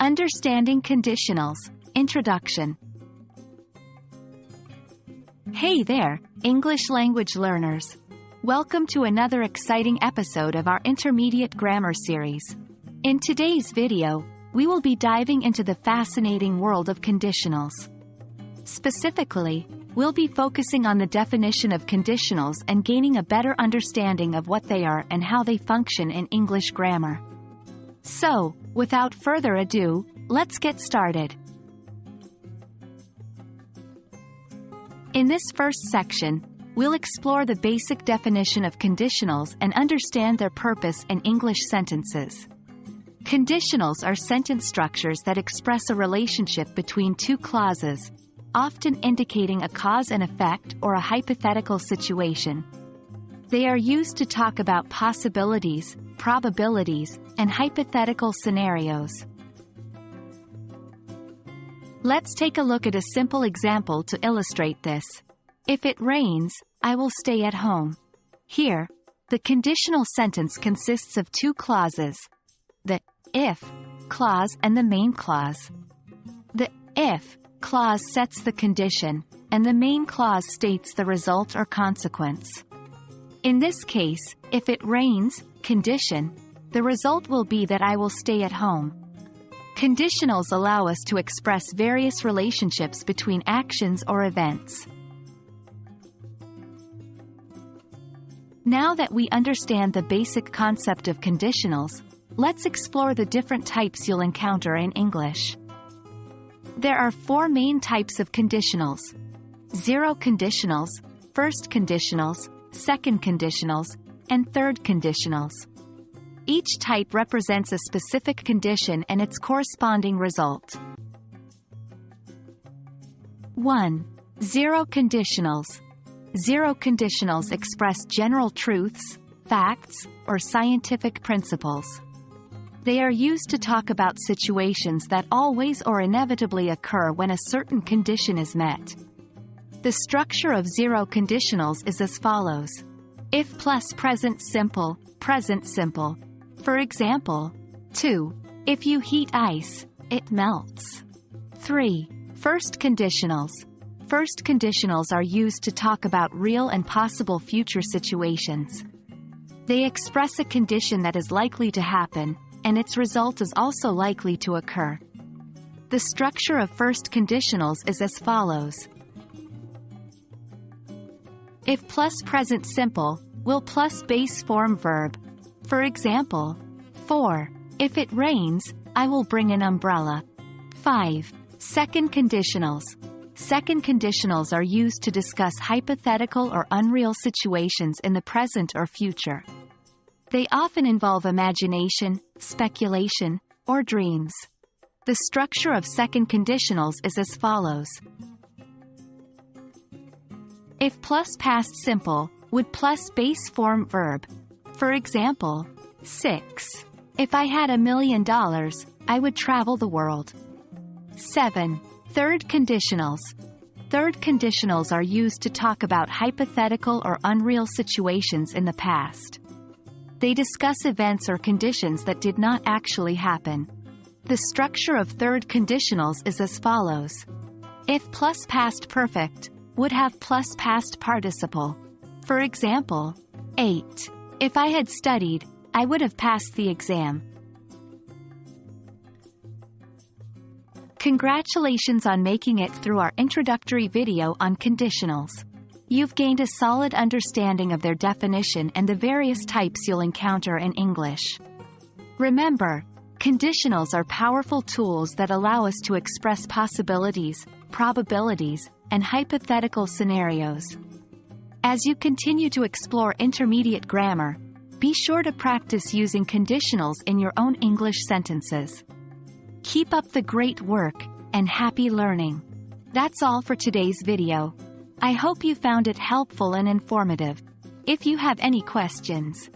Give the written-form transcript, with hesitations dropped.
Understanding conditionals. Introduction. Hey there, English language learners. Welcome to another exciting episode of our intermediate grammar series. In today's video, we will be diving into the fascinating world of conditionals. Specifically, we'll be focusing on the definition of conditionals and gaining a better understanding of what they are and how they function in English grammar. So, without further ado, let's get started. In this first section, we'll explore the basic definition of conditionals and understand their purpose in English sentences. Conditionals are sentence structures that express a relationship between two clauses, often indicating a cause and effect or a hypothetical situation. They are used to talk about possibilities, probabilities, and hypothetical scenarios. Let's take a look at a simple example to illustrate this. If it rains, I will stay at home. Here, the conditional sentence consists of two clauses: the if clause and the main clause. The if clause sets the condition, and the main clause states the result or consequence. In this case, if it rains, condition, the result will be that I will stay at home. Conditionals allow us to express various relationships between actions or events. Now that we understand the basic concept of conditionals, let's explore the different types you'll encounter in English. There are four main types of conditionals: zero conditionals, first conditionals, second conditionals, and third conditionals. Each type represents a specific condition and its corresponding result. 1. Zero conditionals. Zero conditionals express general truths, facts, or scientific principles. They are used to talk about situations that always or inevitably occur when a certain condition is met. The structure of zero conditionals is as follows: if plus present simple, present simple. For example, 2. If you heat ice, it melts. 3. First conditionals. First conditionals are used to talk about real and possible future situations. They express a condition that is likely to happen, and its result is also likely to occur. The structure of first conditionals is as follows: if plus present simple, will plus base form verb. For example, 4. If it rains, I will bring an umbrella. 5. Second conditionals. Second conditionals are used to discuss hypothetical or unreal situations in the present or future. They often involve imagination, speculation, or dreams. The structure of second conditionals is as follows: if plus past simple, would plus base form verb. For example, 6. If I had $1 million, I would travel the world. 7. Third conditionals. Third conditionals are used to talk about hypothetical or unreal situations in the past. They discuss events or conditions that did not actually happen. The structure of third conditionals is as follows: if plus past perfect, would have plus past participle. For example, 8. If I had studied, I would have passed the exam. Congratulations on making it through our introductory video on conditionals. You've gained a solid understanding of their definition and the various types you'll encounter in English. Remember, conditionals are powerful tools that allow us to express possibilities, probabilities, and hypothetical scenarios. As you continue to explore intermediate grammar, be sure to practice using conditionals in your own English sentences. Keep up the great work, and happy learning. That's all for today's video. I hope you found it helpful and informative. If you have any questions,